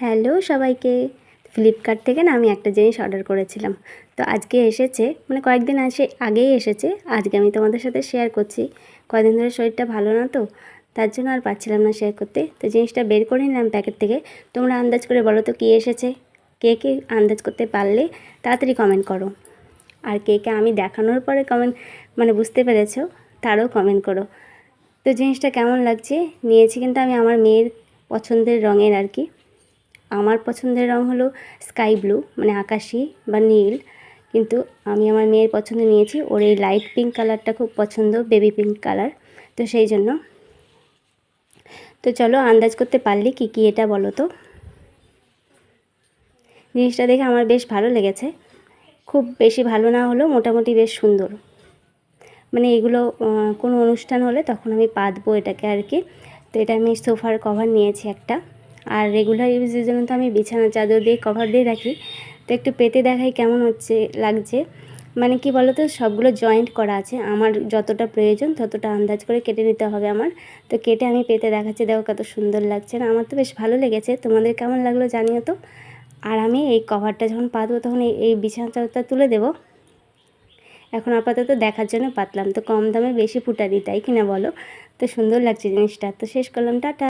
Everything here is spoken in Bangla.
হ্যালো সবাইকে। ফ্লিপকার্ট থেকে না আমি একটা জিনিস অর্ডার করেছিলাম, তো আজকে এসেছে, মানে কয়েকদিন আগেই এসেছে। আজকে আমি তোমাদের সাথে শেয়ার করছি। কয়েকদিন ধরে শরীরটা ভালো না, তো তার জন্য আর পাচ্ছিলাম না শেয়ার করতে। তো জিনিসটা বের করে নিলাম প্যাকেট থেকে। তোমরা আন্দাজ করে বলো তো কী এসেছে। কে কে আন্দাজ করতে পারলে তাড়াতাড়ি কমেন্ট করো। আর কে কে আমি দেখানোর পরে কমেন্ট মানে বুঝতে পেরেছো তারও কমেন্ট করো। তো জিনিসটা কেমন লাগছে নিয়েছি, কিন্তু আমি আমার মেয়ের পছন্দের রঙের আর কি। আমার পছন্দের রং হলো স্কাই ব্লু, মানে আকাশি বা নীল, কিন্তু আমি আমার মেয়ের পছন্দ নিয়েছি। ওর এই লাইট পিঙ্ক কালারটা খুব পছন্দ, বেবি পিঙ্ক কালার, তো সেই জন্য। তো চলো আন্দাজ করতে পারলে কি কি এটা বলো তো। জিনিসটা দেখে আমার বেশ ভালো লেগেছে, খুব বেশি ভালো না হলেও মোটামুটি বেশ সুন্দর। মানে এগুলো কোনো অনুষ্ঠান হলে তখন আমি পাতবো এটাকে আর কি। তো এটা আমি সোফার কভার নিয়েছি একটা, আর রেগুলার ইউজের জন্য তো আমি বিছানা চাদর দিয়ে কভার দিয়ে রাখি। তো একটু পেতে দেখাই কেমন লাগছে। মানে কি বলো তো, সবগুলো জয়েন্ট করা আছে, আমার যতটা প্রয়োজন ততটা আন্দাজ করে কেটে নিতে হবে আমার। তো কেটে আমি পেতে দেখাচ্ছি, দেখো কত সুন্দর লাগছে না। আমার তো বেশ ভালো লেগেছে, তোমাদের কেমন লাগলো জানিও তো। আর আমি এই কভারটা যখন পাতবো তখন এই বিছানা চাদরটা তুলে দেবো। এখন আপাতত দেখার জন্য পাতলাম, তো কম দামে বেশি ফুটানি, তাই কিনা বলো। তো সুন্দর লাগছে জিনিসটা। তো শেষ করলাম, টাটা।